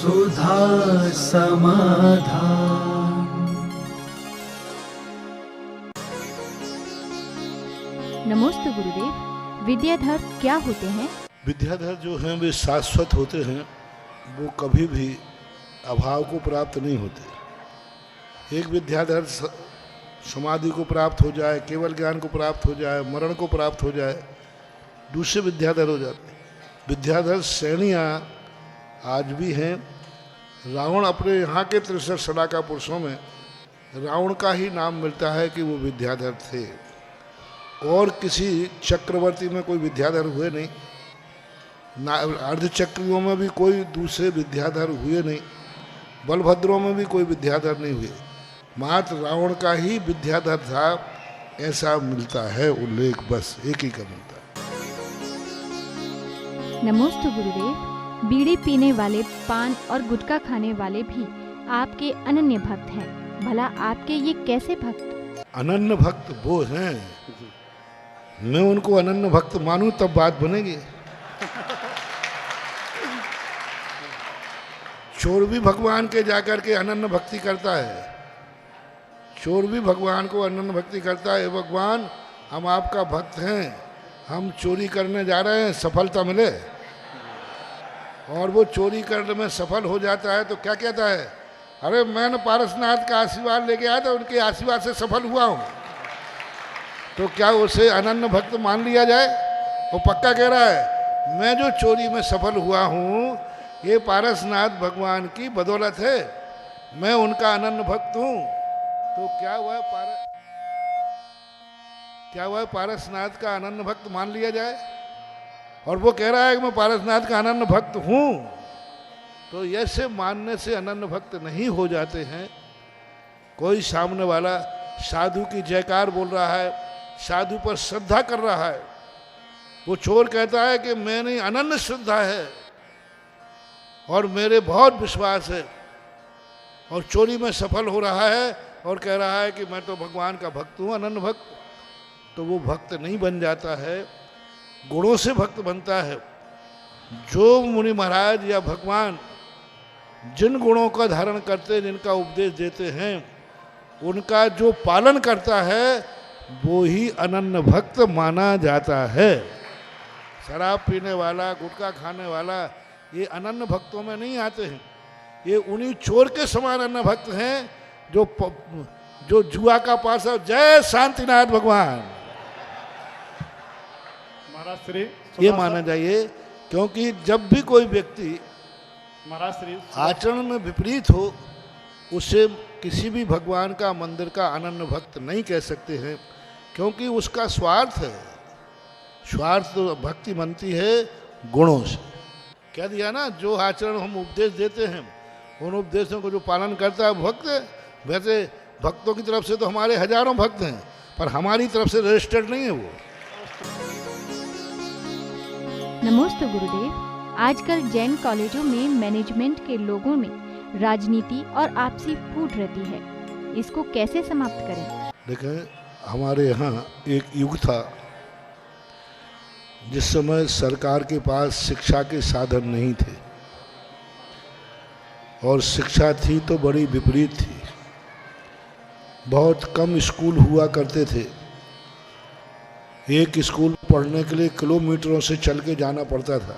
सुधा समाधान। नमस्ते गुरुदेव, विद्याधर क्या होते हैं? विद्याधर जो हैं वे शाश्वत होते हैं, वो कभी भी अभाव को प्राप्त नहीं होते। एक विद्याधर समाधि को प्राप्त हो जाए, केवल ज्ञान को प्राप्त हो जाए, मरण को प्राप्त हो जाए, दूसरे विद्याधर हो जाते। विद्याधर श्रेणियाँ आज भी हैं। रावण अपने यहाँ के 63 सलाका पुरुषों में रावण का ही नाम मिलता है कि वो विद्याधर थे, और किसी चक्रवर्ती में कोई विद्याधर हुए नहीं, अर्धचक्रियों में भी कोई दूसरे विद्याधर हुए नहीं, बलभद्रों में भी कोई विद्याधर नहीं हुए, मात्र रावण का ही विद्याधर था, ऐसा मिलता है उल्लेख, बस एक ही का मिलता है। नमस्ते गुरुदेव, बीड़ी पीने वाले, पान और गुटखा खाने वाले भी आपके अनन्य भक्त हैं। भला आपके ये कैसे भक्त? अनन्य भक्त वो हैं, मैं उनको अनन्य भक्त मानूं तब बात बनेगी। चोर भी भगवान के जाकर के अनन्य भक्ति करता है, चोर भी भगवान को अनन्य भक्ति करता है। भगवान, हम आपका भक्त हैं, हम चोरी करने जा रहे हैं, सफलता मिले। और वो चोरी करने में सफल हो जाता है तो क्या कहता है, अरे मैंने पारसनाथ का आशीर्वाद लेके आया था, उनके आशीर्वाद से सफल हुआ हूँ। तो क्या उसे अनन्य भक्त मान लिया जाए? वो पक्का कह रहा है, मैं जो चोरी में सफल हुआ हूँ ये पारसनाथ भगवान की बदौलत है, मैं उनका अनन्य भक्त हूँ। तो क्या वह पारसनाथ का अनन्य भक्त मान लिया जाए? और वो कह रहा है कि मैं पारसनाथ का अनन्य भक्त हूँ। तो ऐसे मानने से अनन्य भक्त नहीं हो जाते हैं। कोई सामने वाला साधु की जयकार बोल रहा है, साधु पर श्रद्धा कर रहा है, वो चोर कहता है कि मैंने अनन्य श्रद्धा है और मेरे बहुत विश्वास है, और चोरी में सफल हो रहा है और कह रहा है कि मैं तो भगवान का भक्त हूँ, अनन्य भक्त। तो वो भक्त नहीं बन जाता है, गुणों से भक्त बनता है। जो मुनि महाराज या भगवान जिन गुणों का धारण करते, जिनका उपदेश देते हैं, उनका जो पालन करता है वो ही अनन्य भक्त माना जाता है। शराब पीने वाला, गुटखा खाने वाला, ये अनन्य भक्तों में नहीं आते हैं। ये उन्हीं चोर के समान अनन्य भक्त हैं जो जुआ का पास है। जय शांतिनाथ भगवान। महाराज श्री ये माना चाहिए, क्योंकि जब भी कोई व्यक्ति महाराज श्री आचरण में विपरीत हो, उसे किसी भी भगवान का, मंदिर का अनन्य भक्त नहीं कह सकते हैं, क्योंकि उसका स्वार्थ है। स्वार्थ तो भक्ति बनती है गुणों से। कह दिया ना, जो आचरण हम उपदेश देते हैं, उन उपदेशों को जो पालन करता है भक्त है। वैसे भक्तों की तरफ से तो हमारे हजारों भक्त हैं, पर हमारी तरफ से रजिस्टर्ड नहीं है वो। नमस्ते गुरुदेव, आजकल जैन कॉलेजों में मैनेजमेंट के लोगों में राजनीति और आपसी फूट रहती है, इसको कैसे समाप्त करें? देखें, हमारे यहाँ एक युग था जिस समय सरकार के पास शिक्षा के साधन नहीं थे, और शिक्षा थी तो बड़ी विपरीत थी। बहुत कम स्कूल हुआ करते थे। एक स्कूल पढ़ने के लिए किलोमीटरों से चल के जाना पड़ता था,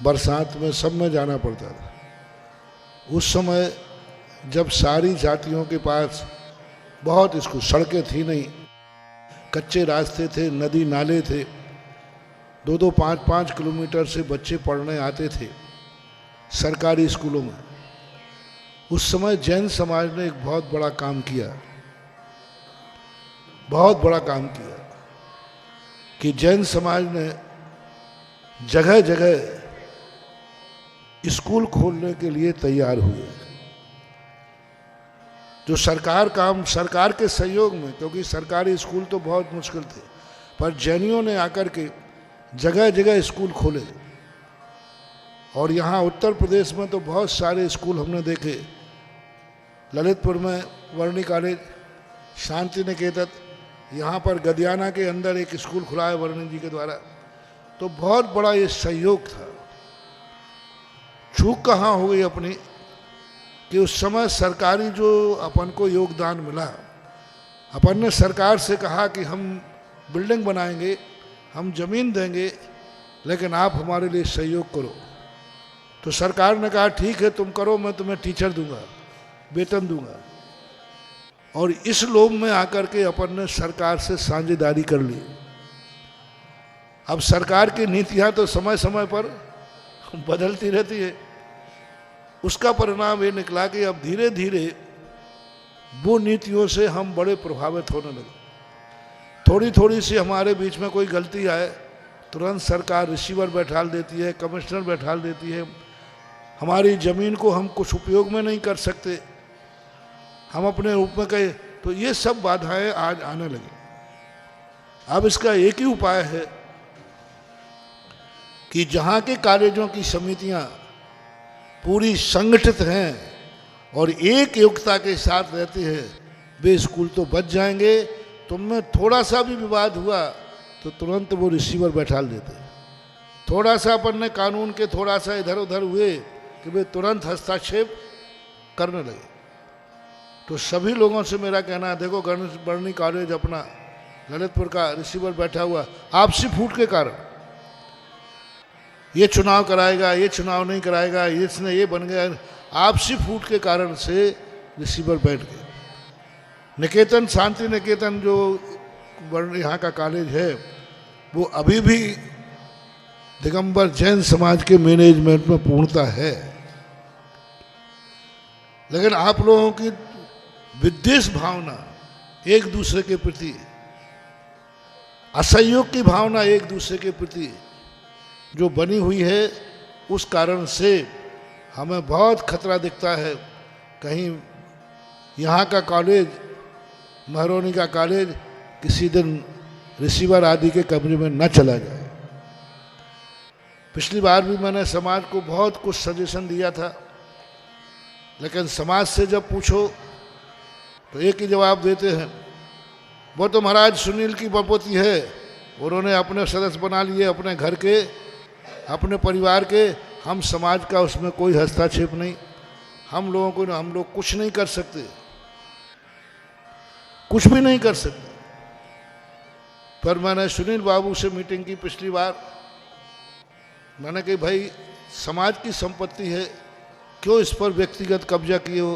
बरसात में सब में जाना पड़ता था। उस समय जब सारी जातियों के पास बहुत स्कूल, सड़कें थी नहीं, कच्चे रास्ते थे, नदी नाले थे, 2-2, 5-5 किलोमीटर से बच्चे पढ़ने आते थे सरकारी स्कूलों में। उस समय जैन समाज ने एक बहुत बड़ा काम किया, बहुत बड़ा काम किया कि जैन समाज ने जगह जगह स्कूल खोलने के लिए तैयार हुए। जो सरकार के सहयोग में, क्योंकि सरकारी स्कूल तो बहुत मुश्किल थे, पर जैनियों ने आकर के जगह जगह स्कूल खोले। और यहाँ उत्तर प्रदेश में तो बहुत सारे स्कूल हमने देखे। ललितपुर में वर्णी कॉलेज, शांति निकेतन, यहाँ पर गदियाना के अंदर एक स्कूल खुला है वर्णी जी के द्वारा। तो बहुत बड़ा ये सहयोग था। चूक कहाँ हो गई अपनी कि उस समय सरकारी जो अपन को योगदान मिला, अपन ने सरकार से कहा कि हम बिल्डिंग बनाएंगे, हम जमीन देंगे, लेकिन आप हमारे लिए सहयोग करो। तो सरकार ने कहा ठीक है तुम करो, मैं तुम्हें टीचर दूंगा, वेतन दूंगा। और इस लोभ में आकर के अपन ने सरकार से साझेदारी कर ली। अब सरकार की नीतियां तो समय समय पर बदलती रहती है। उसका परिणाम ये निकला कि अब धीरे धीरे वो नीतियों से हम बड़े प्रभावित होने लगे। थोड़ी थोड़ी सी हमारे बीच में कोई गलती आए, तुरंत सरकार रिसीवर बैठाल देती है, कमिश्नर बैठाल देती है। हमारी ज़मीन को हम कुछ उपयोग में नहीं कर सकते, हम अपने रूप में कहे, तो ये सब बाधाएं आज आने लगी। अब इसका एक ही उपाय है कि जहाँ के कॉलेजों की समितियाँ पूरी संगठित हैं और एक योग्यता के साथ रहती है, वे स्कूल तो बच जाएंगे। तुम में थोड़ा सा भी विवाद हुआ तो तुरंत वो रिसीवर बैठाल देते। थोड़ा सा अपन ने कानून के थोड़ा सा इधर उधर हुए कि वे तुरंत हस्तक्षेप करने लगे। तो सभी लोगों से मेरा कहना है, देखो बरनी कॉलेज अपना ललितपुर का रिसीवर बैठा हुआ आपसी फूट के कारण, ये चुनाव कराएगा, ये चुनाव नहीं कराएगा, इसने ये बन गया, आपसी फूट के कारण से रिसीवर बैठ गए। निकेतन, शांति निकेतन जो यहाँ का कॉलेज है, वो अभी भी दिगंबर जैन समाज के मैनेजमेंट में पूर्णता है। लेकिन आप लोगों की विद्वेष भावना एक दूसरे के प्रति, असहयोग की भावना एक दूसरे के प्रति जो बनी हुई है, उस कारण से हमें बहुत खतरा दिखता है कहीं यहाँ का कॉलेज, महरौनी का कॉलेज किसी दिन रिसीवर आदि के कब्जे में न चला जाए। पिछली बार भी मैंने समाज को बहुत कुछ सजेशन दिया था, लेकिन समाज से जब पूछो तो एक ही जवाब देते हैं, वो तो महाराज सुनील की बपोती है, उन्होंने अपने सदस्य बना लिए, अपने घर के, अपने परिवार के, हम समाज का उसमें कोई हस्तक्षेप नहीं, हम लोग कुछ नहीं कर सकते, कुछ भी नहीं कर सकते। पर मैंने सुनील बाबू से मीटिंग की पिछली बार, मैंने कही भाई समाज की संपत्ति है, क्यों इस पर व्यक्तिगत कब्जा किए हो,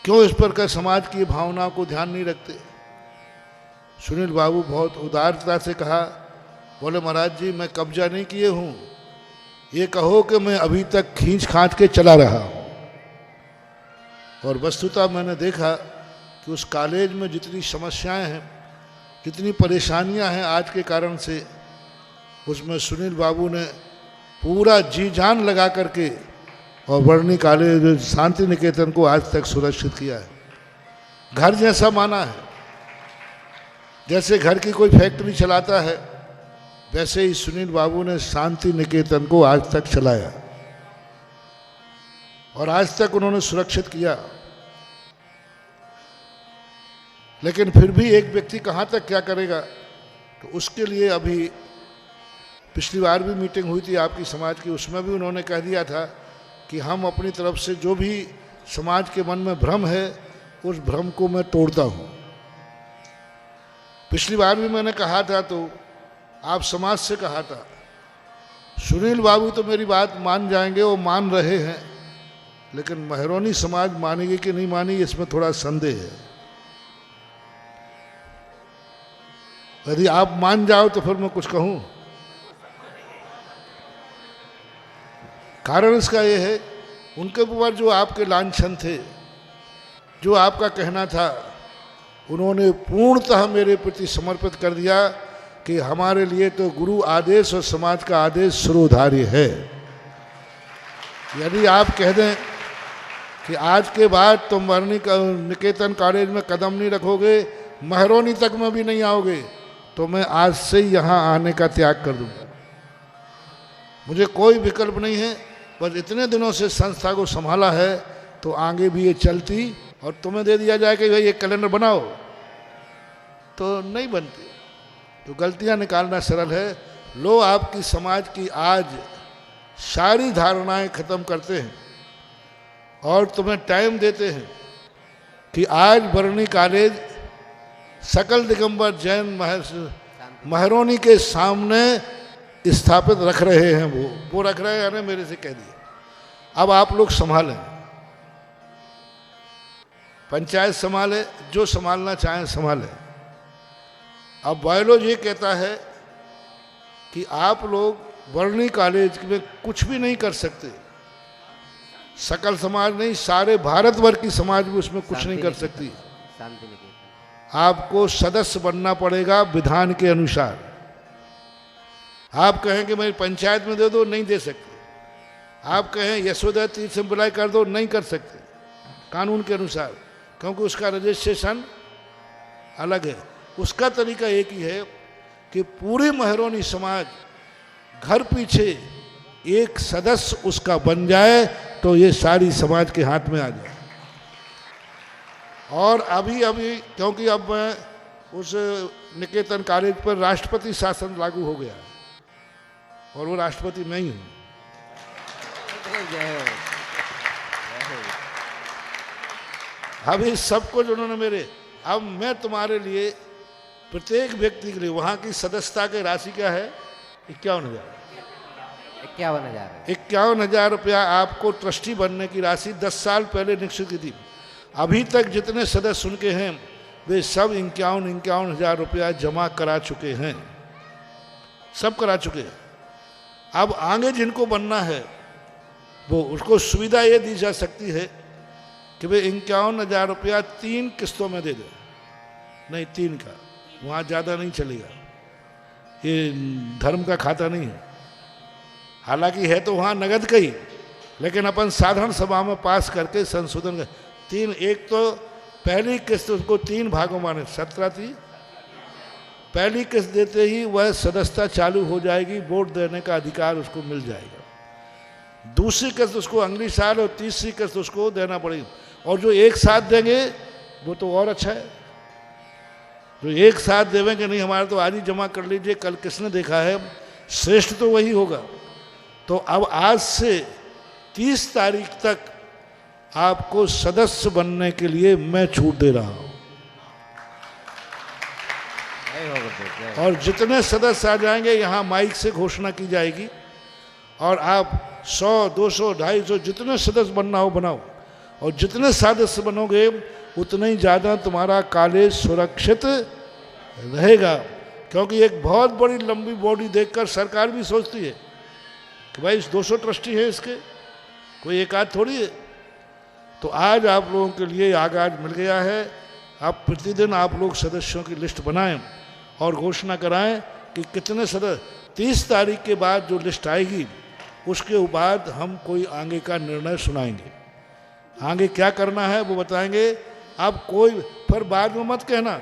क्यों इस पर का समाज की भावना को ध्यान नहीं रखते। सुनील बाबू बहुत उदारता से कहा, बोले महाराज जी मैं कब्जा नहीं किए हूँ, ये कहो कि मैं अभी तक खींच खांच के चला रहा हूँ। और वस्तुतः मैंने देखा कि उस कॉलेज में जितनी समस्याएं हैं, जितनी परेशानियां हैं आज के कारण से, उसमें सुनील बाबू ने पूरा जी जान लगा करके और बरनी कॉलेज शांति निकेतन को आज तक सुरक्षित किया है। घर जैसा माना है, जैसे घर की कोई फैक्ट्री चलाता है, वैसे ही सुनील बाबू ने शांति निकेतन को आज तक चलाया और आज तक उन्होंने सुरक्षित किया। लेकिन फिर भी एक व्यक्ति कहाँ तक क्या करेगा, तो उसके लिए अभी पिछली बार भी मीटिंग हुई थी आपकी समाज की, उसमें भी उन्होंने कह दिया था कि हम अपनी तरफ से जो भी समाज के मन में भ्रम है, उस भ्रम को मैं तोड़ता हूँ। पिछली बार भी मैंने कहा था, तो आप समाज से कहा था, सुनील बाबू तो मेरी बात मान जाएंगे, वो मान रहे हैं, लेकिन महरौनी समाज मानेगी कि नहीं मानेगी इसमें थोड़ा संदेह है। यदि आप मान जाओ तो फिर मैं कुछ कहूँ। कारण इसका ये है, उनके ऊपर जो आपके लांछन थे, जो आपका कहना था, उन्होंने पूर्णतः मेरे प्रति समर्पित कर दिया कि हमारे लिए तो गुरु आदेश और समाज का आदेश सर्वधार्य है। यदि आप कह दें कि आज के बाद तुम बरनी निकेतन कॉलेज में कदम नहीं रखोगे, महरौनी तक में भी नहीं आओगे, तो मैं आज से ही यहाँ आने का त्याग कर दूंगा। मुझे कोई विकल्प नहीं है, बस इतने दिनों से संस्था को संभाला है, तो आगे भी ये चलती, और तुम्हें दे दिया जाए कि भाई ये कैलेंडर बनाओ, तो नहीं बनती। तो गलतियाँ निकालना सरल है। लो आपकी समाज की आज सारी धारणाएं खत्म करते हैं और तुम्हें टाइम देते हैं कि आज बरनी कॉलेज सकल दिगंबर जैन महरोनी के सामने स्थापित रख रहे हैं। वो रख रहे हैं, मेरे से कह दिया। अब आप लोग संभालें, पंचायत संभाले, जो संभालना चाहें संभालें। अब बायोलॉजी ये कहता है कि आप लोग वर्णी कॉलेज में कुछ भी नहीं कर सकते, सकल समाज नहीं, सारे भारतवर्ष की समाज भी उसमें कुछ नहीं कर सकती। आपको सदस्य बनना पड़ेगा विधान के अनुसार। आप कहें कि मेरी पंचायत में दे दो, नहीं दे सकते। आप कहें यशोदा तीर्थ से विलय कर दो, नहीं कर सकते कानून के अनुसार, क्योंकि उसका रजिस्ट्रेशन अलग है। उसका तरीका एक ही है कि पूरी महरोनी समाज घर पीछे एक सदस्य उसका बन जाए तो ये सारी समाज के हाथ में आ जाए। और अभी क्योंकि अब मैं उस निकेतन कॉलेज पर राष्ट्रपति शासन लागू हो गया और वो राष्ट्रपति मैं ही हूँ। अभी सब कुछ उन्होंने मेरे, अब मैं तुम्हारे लिए प्रत्येक व्यक्ति के लिए वहाँ की सदस्यता की राशि क्या है? 51,000 रुपया आपको ट्रस्टी बनने की राशि 10 साल पहले निश्चित की थी। अभी तक जितने सदस्य उनके हैं वे सब 51,000 रुपया जमा करा चुके हैं, सब करा चुके हैं। अब आगे जिनको बनना है वो उसको सुविधा ये दी जा सकती है कि वे 51,000 रुपया 3 किस्तों में दे दें, नहीं 3 का, वहाँ ज़्यादा नहीं चलेगा, ये धर्म का खाता नहीं है। हालांकि है तो वहाँ नगद का ही, लेकिन अपन साधारण सभा में पास करके संशोधन कर 3, एक तो पहली किस्त उसको 3 भागों माने 17 थी, पहली किस्त देते ही वह सदस्यता चालू हो जाएगी, वोट देने का अधिकार उसको मिल जाएगा। दूसरी किस्त उसको अगली साल और तीसरी किस्त उसको देना पड़ेगी। और जो एक साथ देंगे वो तो और अच्छा है, जो एक साथ देवेंगे नहीं हमारा तो आज ही जमा कर लीजिए, कल किसने देखा है, श्रेष्ठ तो वही होगा। तो अब आज से 30 तारीख तक आपको सदस्य बनने के लिए मैं छूट दे रहा हूं। और जितने सदस्य आ जाएंगे यहाँ माइक से घोषणा की जाएगी और आप 100, 200, 250 जितने सदस्य बनना हो बनाओ। और जितने सदस्य बनोगे उतना ही ज़्यादा तुम्हारा कॉलेज सुरक्षित रहेगा। क्योंकि एक बहुत बड़ी लंबी बॉडी देखकर सरकार भी सोचती है कि भाई 200 ट्रस्टी है, इसके कोई एक आध थोड़ी है। तो आज आप लोगों के लिए आगाज मिल गया है। आप प्रतिदिन आप लोग सदस्यों की लिस्ट बनाएं और घोषणा कराएं कि कितने सदस्य। 30 तारीख के बाद जो लिस्ट आएगी उसके बाद हम कोई आगे का निर्णय सुनाएंगे। आगे क्या करना है वो बताएंगे। अब कोई फिर बाद में मत कहना,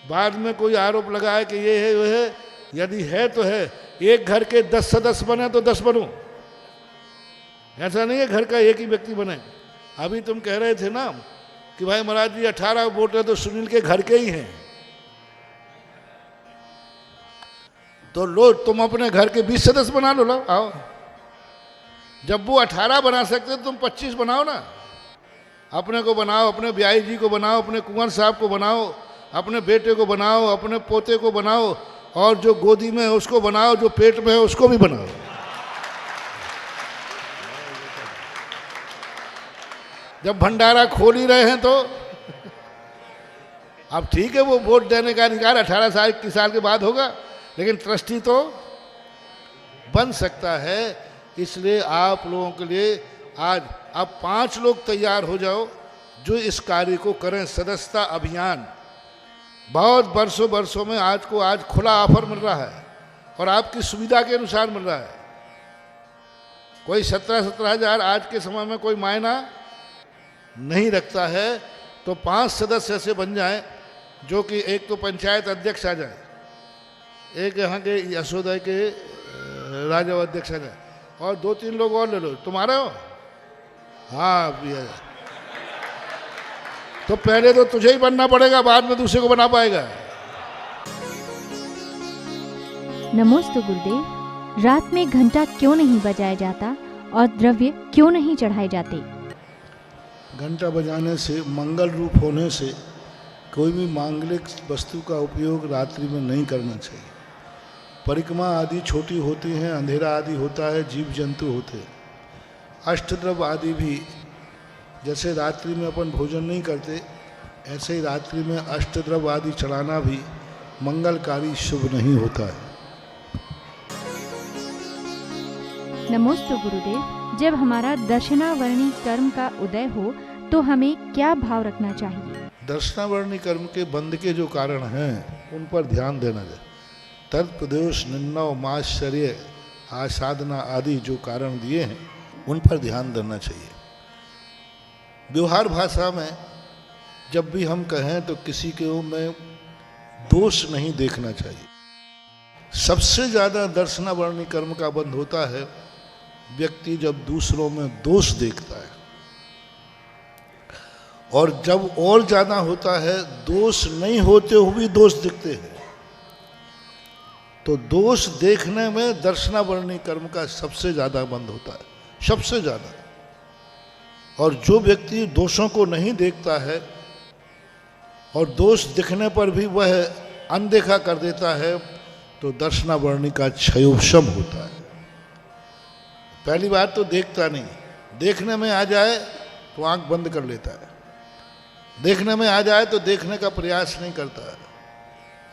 बाद में कोई आरोप लगाए कि ये है वो है। यदि है तो है, एक घर के 10 सदस्य बने तो 10 बनो, ऐसा नहीं है घर का एक ही व्यक्ति बने। अभी तुम कह रहे थे ना कि भाई महाराज जी 18 वोट है तो सुनील के घर के ही हैं, तो लो तुम अपने घर के 20 सदस्य बना लो, लो आओ। जब वो 18 बना सकते तुम 25 बनाओ ना। अपने को बनाओ, अपने ब्याई जी को बनाओ, अपने कुंवर साहब को बनाओ, अपने बेटे को बनाओ, अपने पोते को बनाओ, और जो गोदी में है उसको बनाओ, जो पेट में है उसको भी बनाओ। जब भंडारा खोल ही रहे हैं तो अब ठीक है, वो वोट देने का अधिकार 18 साल की साल के बाद होगा, लेकिन ट्रस्टी तो बन सकता है। इसलिए आप लोगों के लिए आज अब 5 लोग तैयार हो जाओ जो इस कार्य को करें। सदस्यता अभियान बहुत वर्षों में आज खुला ऑफर मिल रहा है और आपकी सुविधा के अनुसार मिल रहा है। कोई 17 हज़ार आज के समय में कोई मायना नहीं रखता है। तो 5 सदस्य ऐसे बन जाएं जो कि एक तो पंचायत अध्यक्ष आ जाए, एक यहाँ के यशोदा के राजा अध्यक्ष आ जाए, और 2-3 लोग और ले लो। तुम्हारा हो? हाँ भैया, तो पहले तो तुझे ही बनना पड़ेगा, बाद में दूसरे को बना पाएगा। नमोस्तु गुरुदेव। रात में घंटा क्यों नहीं बजाया जाता और द्रव्य क्यों नहीं चढ़ाए जाते? घंटा बजाने से, मंगल रूप होने से कोई भी मांगलिक वस्तु का उपयोग रात्रि में नहीं करना चाहिए। परिक्रमा आदि छोटी होती हैं, अंधेरा आदि होता है, जीव जंतु होते हैं। अष्टद्रव्य आदि भी जैसे रात्रि में अपन भोजन नहीं करते, ऐसे ही रात्रि में अष्टद्रव्य आदि चढ़ाना भी मंगलकारी शुभ नहीं होता है। नमोस्तु गुरुदेव, जब हमारा दर्शनावर्णी कर्म का उदय हो तो हमें क्या भाव रखना चाहिए? दर्शनावर्णी कर्म के बंध के जो कारण हैं उन पर ध्यान देना चाहिए। तत्प्रदोष, निन्नव, माश्चर्य, आसाधना आदि जो कारण दिए हैं उन पर ध्यान देना चाहिए। व्यवहार भाषा में जब भी हम कहें तो किसी के में दोष नहीं देखना चाहिए। सबसे ज़्यादा दर्शनावर्णी कर्म का बंध होता है व्यक्ति जब दूसरों में दोष देखता है, और जब और ज़्यादा होता है दोष नहीं होते हुए भी दोष दिखते हैं। तो दोष देखने में दर्शनावर्णी कर्म का सबसे ज़्यादा बंध होता है, सबसे ज़्यादा। और जो व्यक्ति दोषों को नहीं देखता है और दोष दिखने पर भी वह अनदेखा कर देता है, तो दर्शनावर्णी का क्षयोपशम होता है। पहली बात तो देखता नहीं, देखने में आ जाए तो आंख बंद कर लेता है, देखने में आ जाए तो देखने का प्रयास नहीं करता है,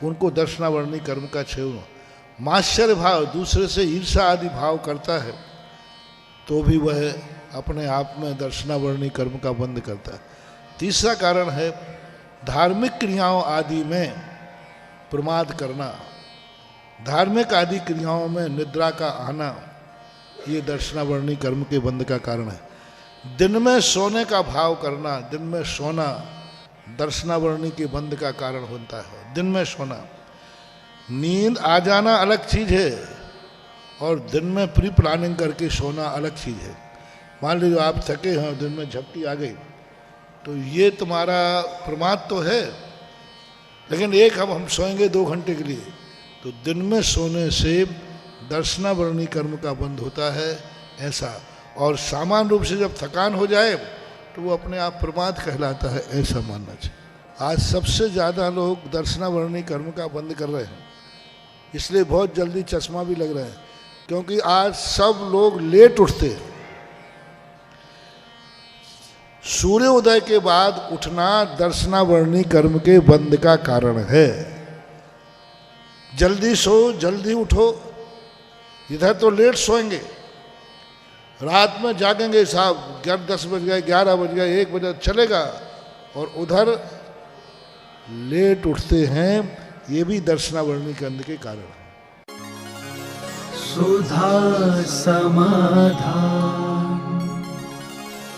उनको दर्शनावर्णी कर्म का क्षय। माश्चर्य भाव, दूसरे से ईर्षा आदि भाव करता है तो भी वह अपने आप में दर्शनावर्णी कर्म का बंध करता है। तीसरा कारण है धार्मिक क्रियाओं आदि में प्रमाद करना, धार्मिक आदि क्रियाओं में निद्रा का आना, ये दर्शनावर्णी कर्म के बंध का कारण है। दिन में सोने का भाव करना, दिन में सोना दर्शनावर्णी के बंध का कारण होता है। दिन में सोना, नींद आ जाना अलग चीज़ है और दिन में प्री प्लानिंग करके सोना अलग चीज़ है। मान लीजिए आप थके हैं, दिन में झपकी आ गई, तो ये तुम्हारा प्रमाद तो है, लेकिन एक हम सोएंगे 2 घंटे के लिए, तो दिन में सोने से दर्शनावर्णी कर्म का बंध होता है ऐसा। और सामान्य रूप से जब थकान हो जाए तो वो अपने आप प्रमाद कहलाता है, ऐसा मानना चाहिए। आज सबसे ज़्यादा लोग दर्शनावर्णी कर्म का बंद कर रहे हैं, इसलिए बहुत जल्दी चश्मा भी लग रहा है, क्योंकि आज सब लोग लेट उठते हैं। सूर्योदय के बाद उठना दर्शनावर्णी कर्म के बंध का कारण है। जल्दी सो, जल्दी उठो। इधर तो लेट सोएंगे, रात में जागेंगे साहब, 10 बज गए, 11 बज गए, 1 बजे चलेगा, और उधर लेट उठते हैं, ये भी दर्शनावर्णी कर्म के कारण है। सुधा समाधान